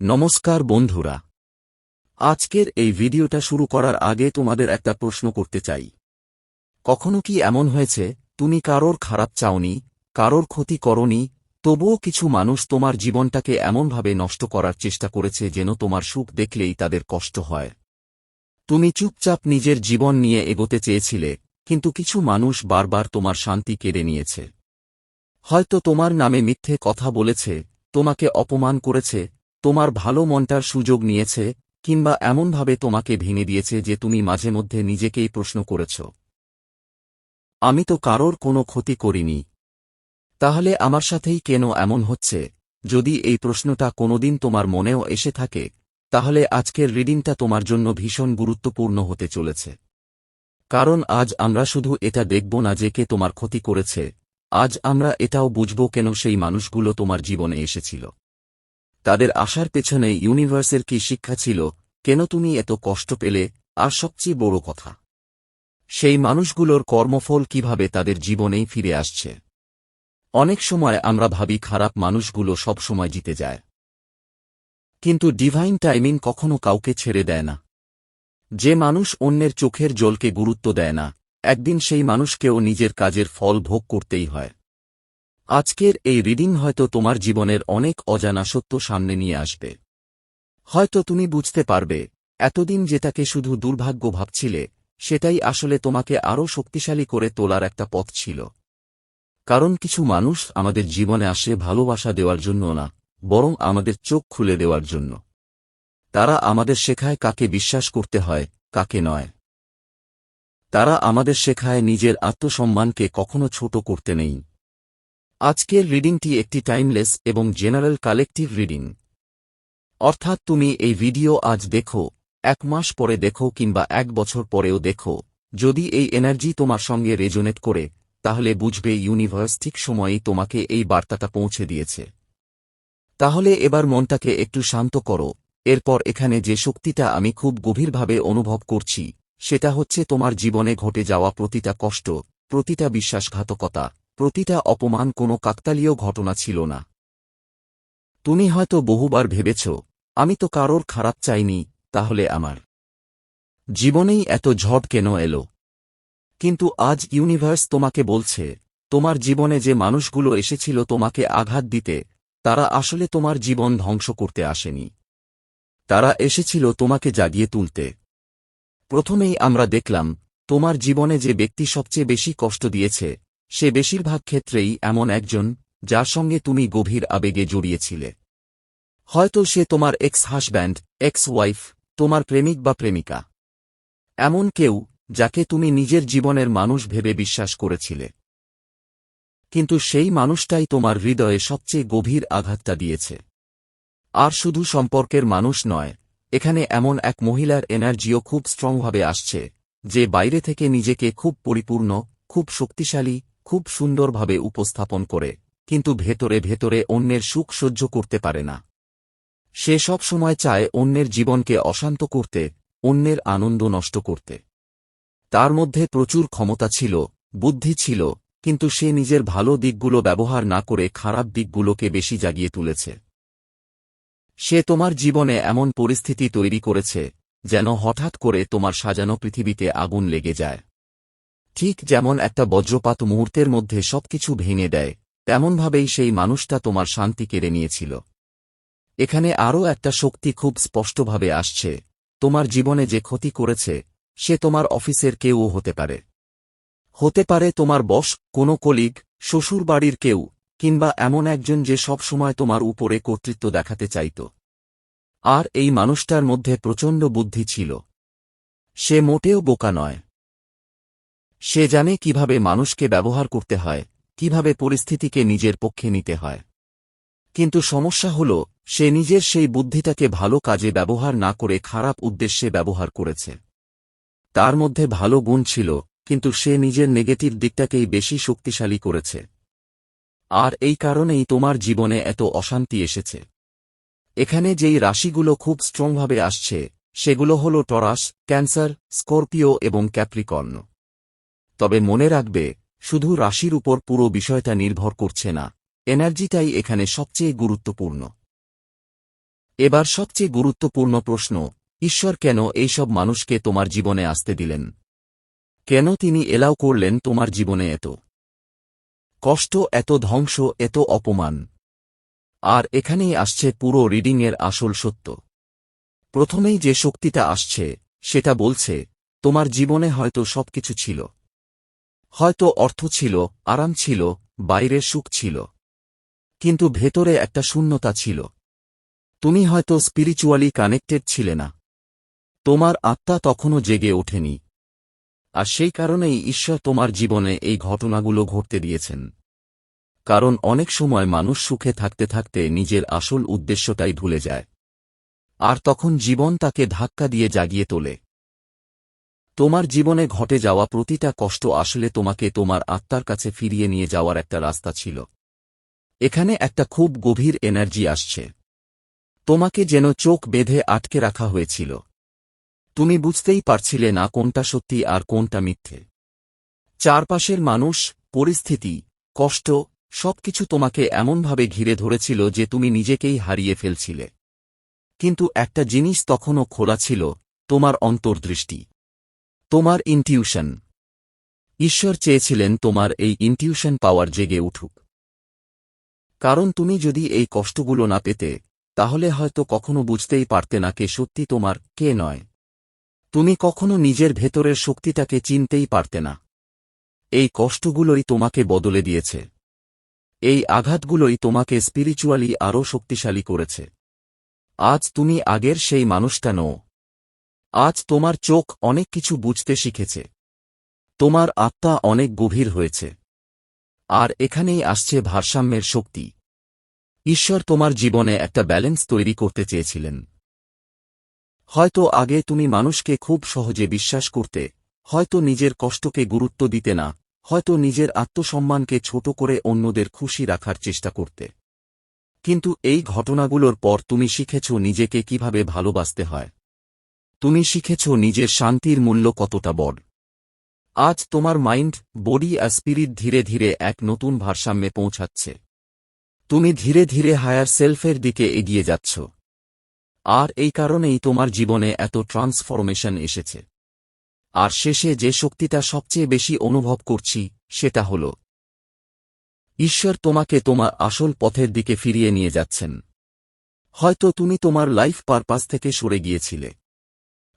নমস্কার বন্ধুরা, আজকের এই ভিডিওটা শুরু করার আগে তোমাদের একটা প্রশ্ন করতে চাই। কখনো কি এমন হয়েছে তুমি কারোর খারাপ চাওনি, কারোর ক্ষতি করনি, তবুও কিছু মানুষ তোমার জীবনটাকে এমনভাবে নষ্ট করার চেষ্টা করেছে যেন তোমার সুখ দেখলেই তাদের কষ্ট হয়? তুমি চুপচাপ নিজের জীবন নিয়ে এগোতে চেয়েছিলে, কিন্তু কিছু মানুষ বারবার তোমার শান্তি কেড়ে নিয়েছে। হয়তো তোমার নামে মিথ্যে কথা বলেছে, তোমাকে অপমান করেছে, তোমার ভালো মনটার সুযোগ নিয়েছে, কিংবা এমনভাবে তোমাকে ভেঙে দিয়েছে যে তুমি মাঝে মধ্যে নিজেকেই প্রশ্ন করেছ, আমি তো কারোর কোনো ক্ষতি করিনি, তাহলে আমার সাথেই কেন এমন হচ্ছে? যদি এই প্রশ্নটা কোনোদিন তোমার মনেও এসে থাকে, তাহলে আজকের রিডিংটা তোমার জন্য ভীষণ গুরুত্বপূর্ণ হতে চলেছে। কারণ আজ আমরা শুধু এটা দেখব না যে কে তোমার ক্ষতি করেছে, আজ আমরা এটাও বুঝব কেন সেই মানুষগুলো তোমার জীবনে এসেছিল। তাদের আসার পেছনে ইউনিভার্সের কি শিক্ষা ছিল, কেন তুমি এত কষ্ট পেলে, আর সবচেয়ে বড় কথা, সেই মানুষগুলোর কর্মফল কিভাবে তাদের জীবনেই ফিরে আসছে। অনেক সময় আমরা ভাবি খারাপ মানুষগুলো সব সময় জিতে যায়, কিন্তু ডিভাইন টাইমিং কখনো কাউকে ছেড়ে দেয় না। যে মানুষ অন্যের চোখের জলকে গুরুত্ব দেয় না, একদিন সেই মানুষকেও নিজের কাজের ফল ভোগ করতেই হয়। আজকের এই রিডিং হয়তো তোমার জীবনের অনেক অজানা সত্য সামনে নিয়ে আসবে। হয়তো তুমি বুঝতে পারবে, এতদিন যেটাকে শুধু দুর্ভাগ্য ভাবছিলে, সেটাই আসলে তোমাকে আরও শক্তিশালী করে তোলার একটা পথ ছিল। কারণ কিছু মানুষ আমাদের জীবনে আসে ভালোবাসা দেওয়ার জন্য না, বরং আমাদের চোখ খুলে দেওয়ার জন্য। তারা আমাদের শেখায় কাকে বিশ্বাস করতে হয়, কাকে নয়। তারা আমাদের শেখায় নিজের আত্মসম্মানকে কখনো ছোট করতে নেই। আজকের রিডিংটি একটি টাইমলেস এবং জেনারেল কালেকটিভ রিডিং। অর্থাৎ তুমি এই ভিডিও আজ দেখো, 1 মাস পরে দেখো, কিংবা 1 বছর পরেও দেখো, যদি এই এনার্জি তোমার সঙ্গে রেজোনেট করে, তাহলে বুঝবে ইউনিভার্স ঠিক সময়েই তোমাকে এই বার্তাটা পৌঁছে দিয়েছে। তাহলে এবার মনটাকে একটু শান্ত করো। এরপর এখানে যে শক্তিটা আমি খুব গভীরভাবে অনুভব করছি, সেটা হচ্ছে তোমার জীবনে ঘটে যাওয়া প্রতিটা কষ্ট, প্রতিটা বিশ্বাসঘাতকতা, প্রতিটা অপমান কোনো কাকতালীয় ঘটনা ছিল না। তুমি হয়তো বহুবার ভেবেছ, আমি তো কারোর খারাপ চাইনি, তাহলে আমার জীবনেই এত ঝড় কেন এলো? কিন্তু আজ ইউনিভার্স তোমাকে বলছে, তোমার জীবনে যে মানুষগুলো এসেছিল তোমাকে আঘাত দিতে, তারা আসলে তোমার জীবন ধ্বংস করতে আসেনি। তারা এসেছিল তোমাকে জাগিয়ে তুলতে। প্রথমেই আমরা দেখলাম, তোমার জীবনে যে ব্যক্তি সবচেয়ে বেশি কষ্ট দিয়েছে, সে বেশিরভাগ ক্ষেত্রেই এমন একজন, যার সঙ্গে তুমি গভীর আবেগে জড়িয়েছিলে। হয়তো সে তোমার এক্স হাজব্যান্ড, এক্স ওয়াইফ, তোমার প্রেমিক বা প্রেমিকা, এমন কেউ যাকে তুমি নিজের জীবনের মানুষ ভেবে বিশ্বাস করেছিলে। কিন্তু সেই মানুষটাই তোমার হৃদয়ে সবচেয়ে গভীর আঘাতটা দিয়েছে। আর শুধু সম্পর্কের মানুষ নয়, এখানে এমন এক মহিলার এনার্জিও খুব স্ট্রংভাবে আসছে, যে বাইরে থেকে নিজেকে খুব পরিপূর্ণ, খুব শক্তিশালী, খুব সুন্দরভাবে উপস্থাপন করে, কিন্তু ভেতরে ভেতরে অন্যের সুখ সহ্য করতে পারে না। সে সব সময় চায় অন্যের জীবনকে অশান্ত করতে, অন্যের আনন্দ নষ্ট করতে। তার মধ্যে প্রচুর ক্ষমতা ছিল, বুদ্ধি ছিল, কিন্তু সে নিজের ভালো দিকগুলো ব্যবহার না করে খারাপ দিকগুলোকে বেশি জাগিয়ে তুলেছে। সে তোমার জীবনে এমন পরিস্থিতি তৈরি করেছে, যেন হঠাৎ করে তোমার সাজানো পৃথিবীতে আগুন লেগে যায়। ঠিক যেমন একটা বজ্রপাত মুহূর্তের মধ্যে সবকিছু ভেঙে দেয়, তেমনভাবেই সেই মানুষটা তোমার শান্তি কেড়ে নিয়েছিল। এখানে আরও একটা শক্তি খুব স্পষ্টভাবে আসছে, তোমার জীবনে যে ক্ষতি করেছে, সে তোমার অফিসের কেউও হতে পারে। হতে পারে তোমার বস, কোনো কলিগ, শ্বশুরবাড়ির কেউ, কিংবা এমন একজন যে সব সময় তোমার উপরে কর্তৃত্ব দেখাতে চাইত। আর এই মানুষটার মধ্যে প্রচণ্ড বুদ্ধি ছিল। সে মোটেও বোকা নয়। সে জানে কিভাবে মানুষকে ব্যবহার করতে হয়, কিভাবে পরিস্থিতিকে নিজের পক্ষে নিতে হয়। কিন্তু সমস্যা হল, সে নিজের সেই বুদ্ধিটাকে ভালো কাজে ব্যবহার না করে খারাপ উদ্দেশ্যে ব্যবহার করেছে। তার মধ্যে ভালো গুণ ছিল, কিন্তু সে নিজের নেগেটিভ দিকটাকেই বেশি শক্তিশালী করেছে। আর এই কারণেই তোমার জীবনে এত অশান্তি এসেছে। এখানে যেই রাশিগুলো খুব স্ট্রংভাবে আসছে, সেগুলো হল টরাস, ক্যান্সার, স্করপিও এবং ক্যাপ্রিকর্ন। তবে মনে রাখবে, শুধু রাশির উপর পুরো বিষয়টা নির্ভর করছে না, এনার্জিটাই এখানে সবচেয়ে গুরুত্বপূর্ণ। এবার সবচেয়ে গুরুত্বপূর্ণ প্রশ্ন, ঈশ্বর কেন এইসব মানুষকে তোমার জীবনে আসতে দিলেন? কেন তিনি এলাও করলেন তোমার জীবনে এত কষ্ট, এত ধ্বংস, এত অপমান? আর এখানেই আসছে পুরো রিডিংয়ের আসল সত্য। প্রথমেই যে শক্তিটা আসছে সেটা বলছে, তোমার জীবনে হয়তো সবকিছু ছিল। হয়তো অর্থ ছিল, আরাম ছিল, বাইরের সুখ ছিল, কিন্তু ভেতরে একটা শূন্যতা ছিল। তুমি হয়তো স্পিরিচুয়ালি কানেক্টেড ছিলে না। তোমার আত্মা তখনও জেগে ওঠেনি। আর সেই কারণেই ঈশ্বর তোমার জীবনে এই ঘটনাগুলো ঘটতে দিয়েছেন। কারণ অনেক সময় মানুষ সুখে থাকতে থাকতে নিজের আসল উদ্দেশ্যটাই ভুলে যায়। আর তখন জীবন তাকে ধাক্কা দিয়ে জাগিয়ে তোলে। তোমার জীবনে ঘটে যাওয়া প্রতিটা কষ্ট আসলে তোমাকে তোমার আত্মার কাছে ফিরিয়ে নিয়ে যাওয়ার একটা রাস্তা ছিল। এখানে একটা খুব গভীর এনার্জি আসছে। তোমাকে যেন চোখ বেঁধে আটকে রাখা হয়েছিল। তুমি বুঝতেই পারছিলে না কোনটা সত্যি আর কোনটা মিথ্যে। চারপাশের মানুষ, পরিস্থিতি, কষ্ট, সবকিছু তোমাকে এমনভাবে ঘিরে ধরেছিল যে তুমি নিজেকেই হারিয়ে ফেলছিলে। কিন্তু একটা জিনিস তখনও খোলা ছিল, তোমার অন্তর্দৃষ্টি, তোমার ইনটিউশন। ঈশ্বর চেয়েছিলেন তোমার এই ইনটিউশন পাওয়ার জেগে উঠুক। কারণ তুমি যদি এই কষ্টগুলো না পেতে, তাহলে হয়তো কখনো বুঝতেই পারতে না কে সত্যি তোমার, কে নয়। তুমি কখনো নিজের ভেতরের শক্তিটাকে চিনতেই পারতে না। এই কষ্টগুলোই তোমাকে বদলে দিয়েছে। এই আঘাতগুলোই তোমাকে স্পিরিচুয়ালি আরও শক্তিশালী করেছে। আজ তুমি আগের সেই মানুষটা নও। আজ তোমার চোখ অনেক কিছু বুঝতে শিখেছে। তোমার আত্মা অনেক গভীর হয়েছে। আর এখানেই আসছে ভারসাম্যের শক্তি। ঈশ্বর তোমার জীবনে একটা ব্যালেন্স তৈরি করতে চেয়েছিলেন। হয়তো আগে তুমি মানুষকে খুব সহজে বিশ্বাস করতে, হয়তো নিজের কষ্টকে গুরুত্ব দিতে না, হয়তো নিজের আত্মসম্মানকে ছোট করে অন্যদের খুশি রাখার চেষ্টা করতে। কিন্তু এই ঘটনাগুলোর পর তুমি শিখেছ নিজেকে কিভাবে ভালোবাসতে হয়। তুমি শিখেছ নিজের শান্তির মূল্য কতটা বড়। আজ তোমার মাইন্ড, বডি আর স্পিরিট ধীরে ধীরে এক নতুন ভারসাম্যে পৌঁছাচ্ছে। তুমি ধীরে ধীরে হায়ার সেলফের দিকে এগিয়ে যাচ্ছ। আর এই কারণেই তোমার জীবনে এত ট্রান্সফরমেশন এসেছে। আর শেষে যে শক্তিটা সবচেয়ে বেশি অনুভব করছি, সেটা হল ঈশ্বর তোমাকে তোমার আসল পথের দিকে ফিরিয়ে নিয়ে যাচ্ছেন। হয়তো তুমি তোমার লাইফ পারপাস থেকে সরে গিয়েছিলে।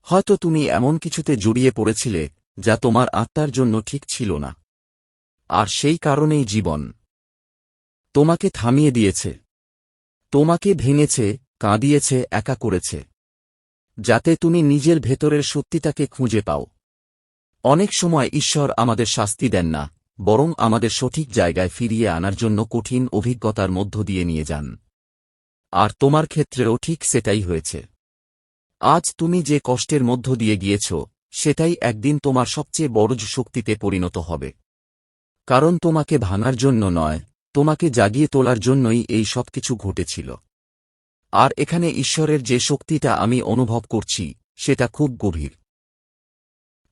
হয়তো তুমি এমন কিছুতে জড়িয়ে পড়েছিলে যা তোমার আত্মার জন্য ঠিক ছিল না। আর সেই কারণেই জীবন তোমাকে থামিয়ে দিয়েছে, তোমাকে ভেঙেছে, কাঁদিয়েছে, একা করেছে, যাতে তুমি নিজের ভেতরের সত্যিটাকে খুঁজে পাও। অনেক সময় ঈশ্বর আমাদের শাস্তি দেন না, বরং আমাদের সঠিক জায়গায় ফিরিয়ে আনার জন্য কঠিন অভিজ্ঞতার মধ্য দিয়ে নিয়ে যান। আর তোমার ক্ষেত্রেও ঠিক সেটাই হয়েছে। আজ তুমি যে কষ্টের মধ্য দিয়ে গিয়েছ, সেটাই একদিন তোমার সবচেয়ে বড় শক্তিতে পরিণত হবে। কারণ তোমাকে ভাঙার জন্য নয়, তোমাকে জাগিয়ে তোলার জন্যই এই সবকিছু ঘটেছিল। আর এখানে ঈশ্বরের যে শক্তিটা আমি অনুভব করছি, সেটা খুব গভীর।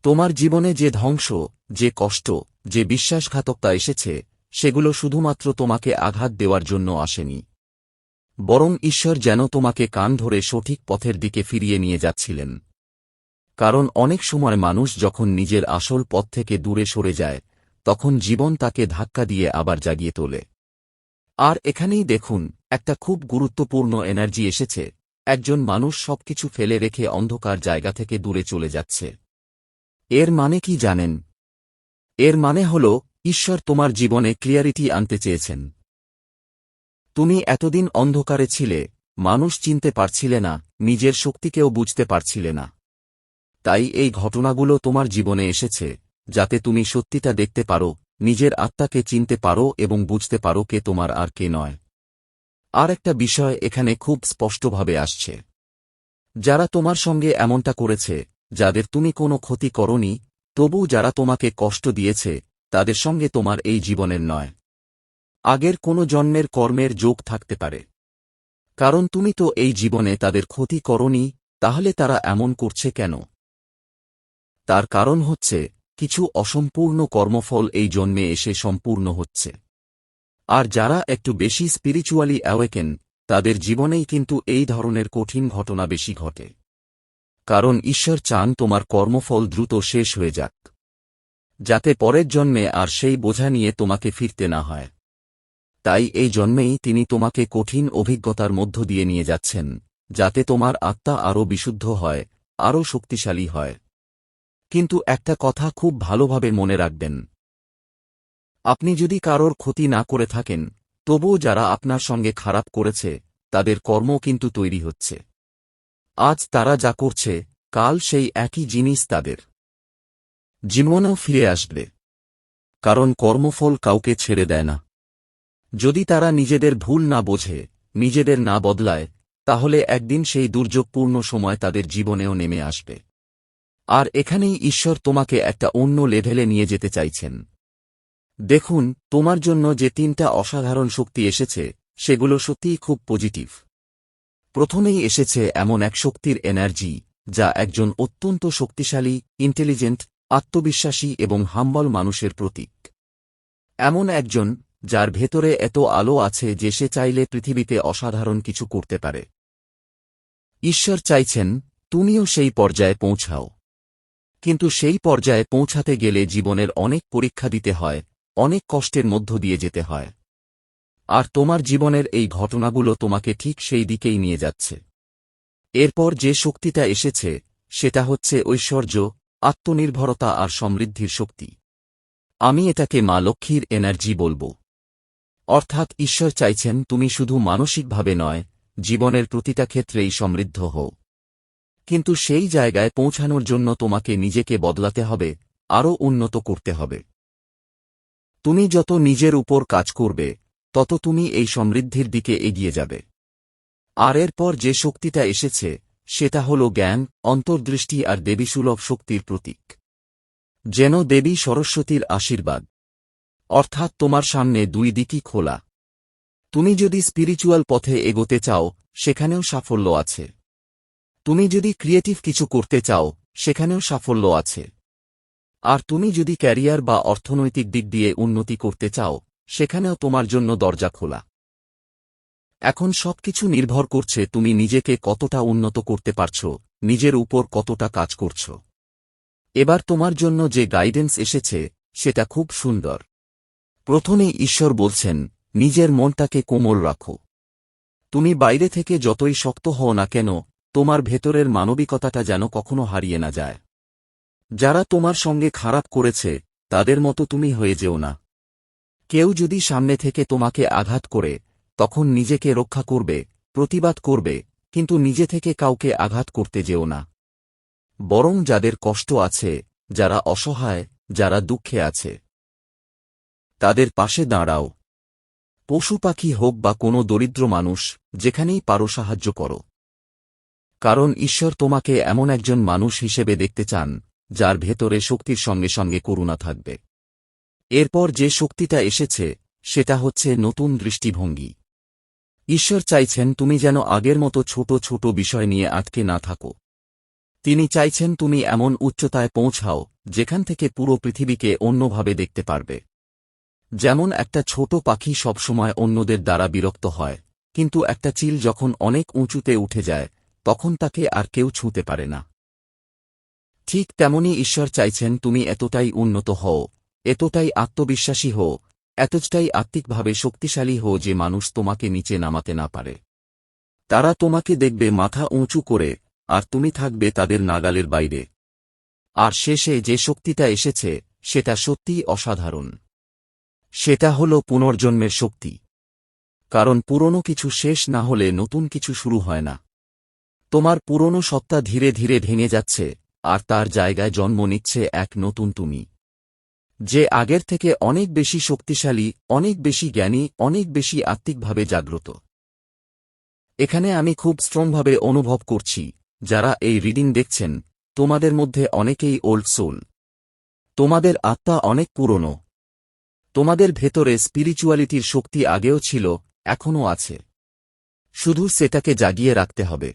তোমার জীবনে যে ধ্বংস, যে কষ্ট, যে বিশ্বাসঘাতকতা এসেছে, সেগুলো শুধুমাত্র তোমাকে আঘাত দেওয়ার জন্য আসেনি। বরং ঈশ্বর যেন তোমাকে কান ধরে সঠিক পথের দিকে ফিরিয়ে নিয়ে যাচ্ছিলেন। কারণ অনেক সময় মানুষ যখন নিজের আসল পথ থেকে দূরে সরে যায়, তখন জীবন তাকে ধাক্কা দিয়ে আবার জাগিয়ে তোলে। আর এখানেই দেখুন, একটা খুব গুরুত্বপূর্ণ এনার্জি এসেছে। একজন মানুষ সবকিছু ফেলে রেখে অন্ধকার জায়গা থেকে দূরে চলে যাচ্ছে। এর মানে কি জানেন? এর মানে হল, ঈশ্বর তোমার জীবনে ক্লিয়ারিটি আনতে চেয়েছেন। তুমি এতদিন অন্ধকারে ছিলে, মানুষ চিনতে পারছিলে না, নিজের শক্তিকেও বুঝতে পারছিলে না। তাই এই ঘটনাগুলো তোমার জীবনে এসেছে, যাতে তুমি সত্যিটা দেখতে পারো, নিজের আত্মাকে চিনতে পারো এবং বুঝতে পারো কে তোমার আর কে নয়। আর একটা বিষয় এখানে খুব স্পষ্টভাবে আসছে। যারা তোমার সঙ্গে এমনটা করেছে, যাদের তুমি কোনো ক্ষতি করনি, তবু যারা তোমাকে কষ্ট দিয়েছে, তাদের সঙ্গে তোমার এই জীবনের নয়, আগের কোনো জন্মের কর্মের যোগ থাকতে পারে। কারণ তুমি তো এই জীবনে তাদের ক্ষতি করনি, তাহলে তারা এমন করছে কেন? তার কারণ হচ্ছে, কিছু অসম্পূর্ণ কর্মফল এই জন্মে এসে সম্পূর্ণ হচ্ছে। আর যারা একটু বেশি স্পিরিচুয়ালি অ্যাওয়েকেন, তাদের জীবনেই কিন্তু এই ধরনের কঠিন ঘটনা বেশি ঘটে। কারণ ঈশ্বর চান তোমার কর্মফল দ্রুত শেষ হয়ে যাক, যাতে পরের জন্মে আর সেই বোঝা নিয়ে তোমাকে ফিরতে না হয়। তাই এই জন্মেই তিনি তোমাকে কঠিন অভিজ্ঞতার মধ্য দিয়ে নিয়ে যাচ্ছেন, যাতে তোমার আত্মা আরও বিশুদ্ধ হয়, আরও শক্তিশালী হয়। কিন্তু একটা কথা খুব ভালোভাবে মনে রাখবেন, আপনি যদি কারোর ক্ষতি না করে থাকেন, তবুও যারা আপনার সঙ্গে খারাপ করেছে তাদের কর্ম কিন্তু তৈরি হচ্ছে। আজ তারা যা করছে, কাল সেই একই জিনিস তাদের জীবনেও ফিরে আসবে। কারণ কর্মফল কাউকে ছেড়ে দেয় না। যদি তারা নিজেদের ভুল না বোঝে, নিজেদের না বদলায়, তাহলে একদিন সেই দুর্যোগপূর্ণ সময় তাদের জীবনেও নেমে আসবে। আর এখানেই ঈশ্বর তোমাকে একটা অন্য লেভেলে নিয়ে যেতে চাইছেন। দেখুন, তোমার জন্য যে 3টা অসাধারণ শক্তি এসেছে, সেগুলো সত্যিই খুব পজিটিভ। প্রথমেই এসেছে এমন এক শক্তির এনার্জি, যা একজন অত্যন্ত শক্তিশালী, ইন্টেলিজেন্ট, আত্মবিশ্বাসী এবং হাম্বল মানুষের প্রতীক। এমন একজন, যার ভেতরে এত আলো আছে যে সে চাইলে পৃথিবীতে অসাধারণ কিছু করতে পারে। ঈশ্বর চাইছেন তুমিও সেই পর্যায়ে পৌঁছাও। কিন্তু সেই পর্যায়ে পৌঁছাতে গেলে জীবনের অনেক পরীক্ষা দিতে হয়, অনেক কষ্টের মধ্য দিয়ে যেতে হয়। আর তোমার জীবনের এই ঘটনাগুলো তোমাকে ঠিক সেই দিকেই নিয়ে যাচ্ছে। এরপর যে শক্তিটা এসেছে, সেটা হচ্ছে ঐশ্বর্য, আত্মনির্ভরতা আর সমৃদ্ধির শক্তি। আমি এটাকে মা লক্ষ্মীর এনার্জি বলবো। অর্থাৎ ঈশ্বর চাইছেন তুমি শুধু মানসিকভাবে নয়, জীবনের প্রতিটা ক্ষেত্রেই সমৃদ্ধ হও। কিন্তু সেই জায়গায় পৌঁছানোর জন্য তোমাকে নিজেকে বদলাতে হবে, আরও উন্নত করতে হবে। তুমি যত নিজের উপর কাজ করবে, তত তুমি এই সমৃদ্ধির দিকে এগিয়ে যাবে। আর এরপর যে শক্তিটা এসেছে, সেটা হল জ্ঞান, অন্তর্দৃষ্টি আর দেবীসুলভ শক্তির প্রতীক। যেন দেবী সরস্বতীর আশীর্বাদ। অর্থাৎ তোমার সামনে 2 দিকই খোলা। তুমি যদি স্পিরিচুয়াল পথে এগোতে চাও, সেখানেও সাফল্য আছে। তুমি যদি ক্রিয়েটিভ কিছু করতে চাও, সেখানেও সাফল্য আছে। আর তুমি যদি ক্যারিয়ার বা অর্থনৈতিক দিক দিয়ে উন্নতি করতে চাও, সেখানেও তোমার জন্য দরজা খোলা। এখন সবকিছু নির্ভর করছে তুমি নিজেকে কতটা উন্নত করতে পারছ, নিজের উপর কতটা কাজ করছ। এবার তোমার জন্য যে গাইডেন্স এসেছে, সেটা খুব সুন্দর। প্রথমেই ঈশ্বর বলছেন, নিজের মনটাকে কোমল রাখো। তুমি বাইরে থেকে যতই শক্ত হও না কেন, তোমার ভেতরের মানবিকতাটা যেন কখনো হারিয়ে না যায়। যারা তোমার সঙ্গে খারাপ করেছে, তাদের মতো তুমি হয়ে যেও না। কেউ যদি সামনে থেকে তোমাকে আঘাত করে, তখন নিজেকে রক্ষা করবে, প্রতিবাদ করবে, কিন্তু নিজে থেকে কাউকে আঘাত করতে যেও না। বরং যাদের কষ্ট আছে, যারা অসহায়, যারা দুঃখে আছে, তাদের পাশে দাঁড়াও। পশু পাখি হোক বা কোনো দরিদ্র মানুষ, যেখানেই পারো সাহায্য করো। কারণ ঈশ্বর তোমাকে এমন একজন মানুষ হিসেবে দেখতে চান, যার ভেতরে শক্তির সঙ্গে সঙ্গে করুণা থাকবে। এরপর যে শক্তিটা এসেছে, সেটা হচ্ছে নতুন দৃষ্টিভঙ্গি। ঈশ্বর চাইছেন তুমি যেন আগের মতো ছোট ছোট বিষয় নিয়ে আটকে না থাকো। তিনি চাইছেন তুমি এমন উচ্চতায় পৌঁছাও, যেখান থেকে পুরো পৃথিবীকে অন্যভাবে দেখতে পারবে। যেমন একটা ছোট পাখি সবসময় অন্যদের দ্বারা বিরক্ত হয়, কিন্তু একটা চিল যখন অনেক উঁচুতে উঠে যায়, তখন তাকে আর কেউ ছুঁতে পারে না। ঠিক তেমনি ঈশ্বর চাইছেন তুমি এতটাই উন্নত হও, এতটাই আত্মবিশ্বাসী হও, এতটাই আত্মিকভাবে শক্তিশালী হও যে মানুষ তোমাকে নিচে নামাতে না পারে। তারা তোমাকে দেখবে মাথা উঁচু করে, আর তুমি থাকবে তাদের নাগালের বাইরে। আর শেষে যে শক্তিটা এসেছে, সেটা সত্যিই অসাধারণ। সেটা হল পুনর্জন্মের শক্তি। কারণ পুরনো কিছু শেষ না হলে নতুন কিছু শুরু হয় না। তোমার পুরনো সত্তা ধীরে ধীরে ভেঙে যাচ্ছে, আর তার জায়গায় জন্ম নিচ্ছে এক নতুন তুমি, যে আগের থেকে অনেক বেশি শক্তিশালী, অনেক বেশি জ্ঞানী, অনেক বেশি আত্মিকভাবে জাগ্রত। এখানে আমি খুব স্ট্রংভাবে অনুভব করছি, যারা এই রিডিং দেখছেন, তোমাদের মধ্যে অনেকেই ওল্ড সোল। তোমাদের আত্মা অনেক পুরনো। তোমাদের ভেতরে স্পিরিচুয়ালিটির শক্তি আগেও ছিল, এখনও আছে। শুধু সেটাকে জাগিয়ে রাখতে হবে।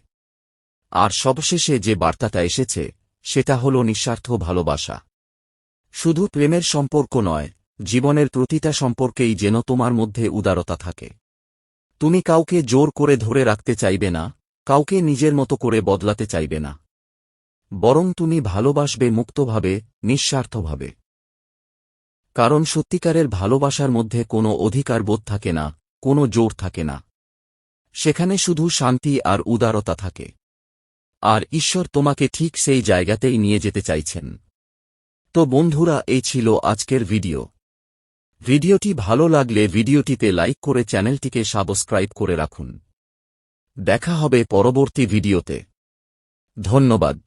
আর সবশেষে যে বার্তাটা এসেছে, সেটা হল নিঃস্বার্থ ভালোবাসা। শুধু প্রেমের সম্পর্ক নয়, জীবনের প্রতিটা সম্পর্কেই যেন তোমার মধ্যে উদারতা থাকে। তুমি কাউকে জোর করে ধরে রাখতে চাইবে না, কাউকে নিজের মতো করে বদলাতে চাইবে না। বরং তুমি ভালোবাসবে মুক্তভাবে, নিঃস্বার্থভাবে। কারণ সত্যিকারের ভালোবাসার মধ্যে কোনো অধিকারবোধ থাকে না, কোনো জোর থাকে না। সেখানে শুধু শান্তি আর উদারতা থাকে। আর ঈশ্বর তোমাকে ঠিক সেই জায়গাতেই নিয়ে যেতে চাইছেন। তো বন্ধুরা, এই ছিল আজকের ভিডিও। ভিডিওটি ভালো লাগলে ভিডিওটিতে লাইক করে চ্যানেলটিকে সাবস্ক্রাইব করে রাখুন। দেখা হবে পরবর্তী ভিডিওতে। ধন্যবাদ।